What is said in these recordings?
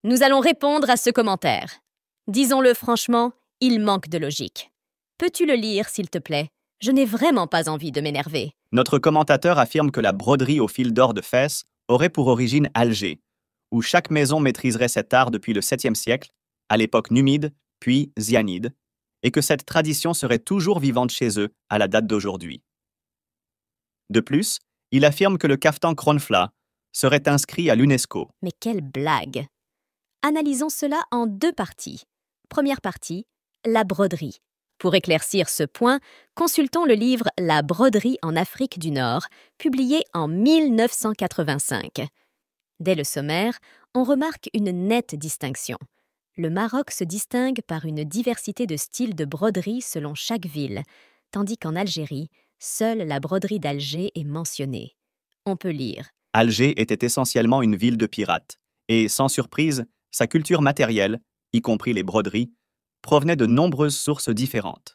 Nous allons répondre à ce commentaire. Disons-le franchement, il manque de logique. Peux-tu le lire, s'il te plaît? Je n'ai vraiment pas envie de m'énerver. Notre commentateur affirme que la broderie au fil d'or de Fès aurait pour origine Alger, où chaque maison maîtriserait cet art depuis le 7e siècle, à l'époque numide, puis zianide, et que cette tradition serait toujours vivante chez eux à la date d'aujourd'hui. De plus, il affirme que le caftan Kronfla serait inscrit à l'UNESCO. Mais quelle blague! Analysons cela en deux parties. Première partie, la broderie. Pour éclaircir ce point, consultons le livre La broderie en Afrique du Nord, publié en 1985. Dès le sommaire, on remarque une nette distinction. Le Maroc se distingue par une diversité de styles de broderie selon chaque ville, tandis qu'en Algérie, seule la broderie d'Alger est mentionnée. On peut lire. Alger était essentiellement une ville de pirates, et sans surprise, sa culture matérielle, y compris les broderies, provenait de nombreuses sources différentes.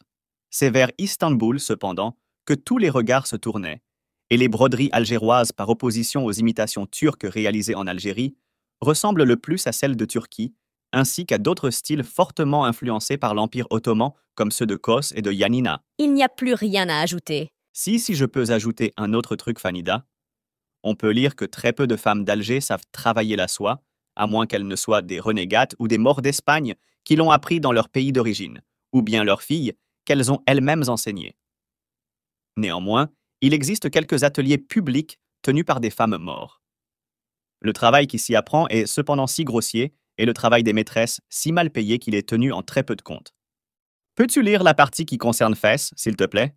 C'est vers Istanbul, cependant, que tous les regards se tournaient, et les broderies algéroises, par opposition aux imitations turques réalisées en Algérie, ressemblent le plus à celles de Turquie, ainsi qu'à d'autres styles fortement influencés par l'Empire ottoman, comme ceux de Kos et de Yanina. Il n'y a plus rien à ajouter. Si je peux ajouter un autre truc, Fanida, on peut lire que très peu de femmes d'Alger savent travailler la soie, à moins qu'elles ne soient des renégates ou des morts d'Espagne qui l'ont appris dans leur pays d'origine, ou bien leurs filles qu'elles ont elles-mêmes enseignées. Néanmoins, il existe quelques ateliers publics tenus par des femmes mortes. Le travail qui s'y apprend est cependant si grossier et le travail des maîtresses si mal payé qu'il est tenu en très peu de compte. Peux-tu lire la partie qui concerne Fès, s'il te plaît?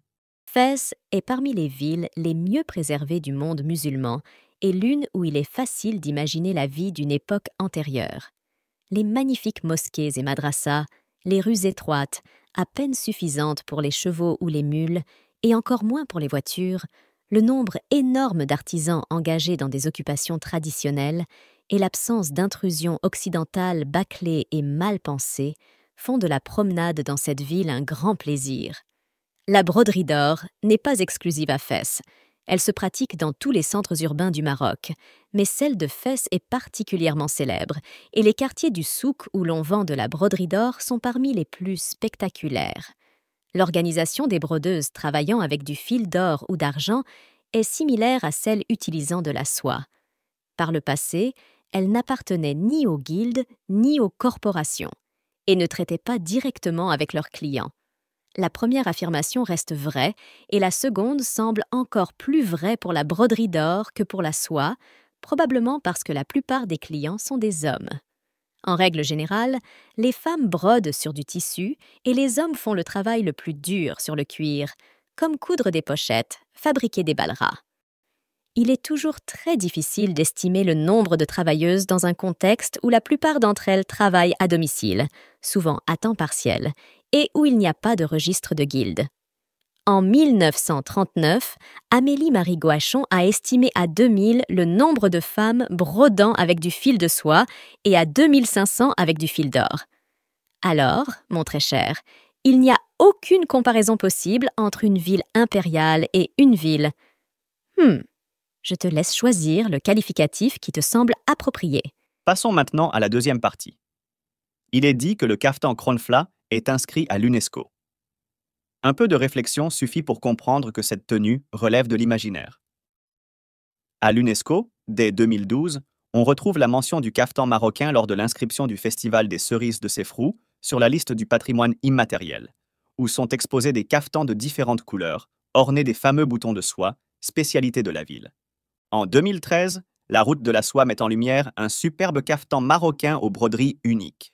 Fès est parmi les villes les mieux préservées du monde musulman et l'une où il est facile d'imaginer la vie d'une époque antérieure. Les magnifiques mosquées et madrassas, les rues étroites, à peine suffisantes pour les chevaux ou les mules, et encore moins pour les voitures, le nombre énorme d'artisans engagés dans des occupations traditionnelles et l'absence d'intrusion occidentale bâclée et mal pensée font de la promenade dans cette ville un grand plaisir. La broderie d'or n'est pas exclusive à Fès. Elle se pratique dans tous les centres urbains du Maroc, mais celle de Fès est particulièrement célèbre, et les quartiers du souk où l'on vend de la broderie d'or sont parmi les plus spectaculaires. L'organisation des brodeuses travaillant avec du fil d'or ou d'argent est similaire à celle utilisant de la soie. Par le passé, elles n'appartenaient ni aux guildes ni aux corporations, et ne traitaient pas directement avec leurs clients. La première affirmation reste vraie et la seconde semble encore plus vraie pour la broderie d'or que pour la soie, probablement parce que la plupart des clients sont des hommes. En règle générale, les femmes brodent sur du tissu et les hommes font le travail le plus dur sur le cuir, comme coudre des pochettes, fabriquer des balleras. Il est toujours très difficile d'estimer le nombre de travailleuses dans un contexte où la plupart d'entre elles travaillent à domicile, souvent à temps partiel, et où il n'y a pas de registre de guilde. En 1939, Amélie Marie Goachon a estimé à 2000 le nombre de femmes brodant avec du fil de soie et à 2500 avec du fil d'or. Alors, mon très cher, il n'y a aucune comparaison possible entre une ville impériale et une ville. Je te laisse choisir le qualificatif qui te semble approprié. Passons maintenant à la deuxième partie. Il est dit que le caftan Kronfla est inscrit à l'UNESCO. Un peu de réflexion suffit pour comprendre que cette tenue relève de l'imaginaire. À l'UNESCO, dès 2012, on retrouve la mention du caftan marocain lors de l'inscription du Festival des cerises de Sefrou sur la liste du patrimoine immatériel, où sont exposés des caftans de différentes couleurs, ornés des fameux boutons de soie, spécialité de la ville. En 2013, la route de la soie met en lumière un superbe caftan marocain aux broderies uniques.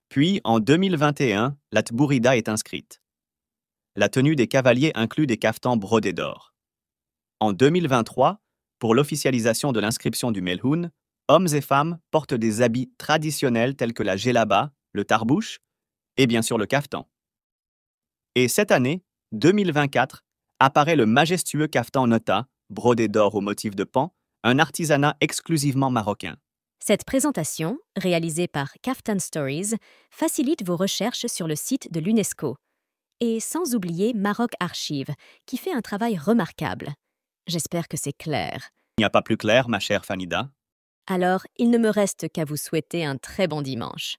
Puis, en 2021, la tbourida est inscrite. La tenue des cavaliers inclut des caftans brodés d'or. En 2023, pour l'officialisation de l'inscription du Melhoun, hommes et femmes portent des habits traditionnels tels que la djellaba, le tarbouche et bien sûr le caftan. Et cette année, 2024, apparaît le majestueux caftan Nota, brodé d'or au motif de pan, un artisanat exclusivement marocain. Cette présentation, réalisée par Kaftan Stories, facilite vos recherches sur le site de l'UNESCO. Et sans oublier Maroc Archive, qui fait un travail remarquable. J'espère que c'est clair. Il n'y a pas plus clair, ma chère Fanida. Alors, il ne me reste qu'à vous souhaiter un très bon dimanche.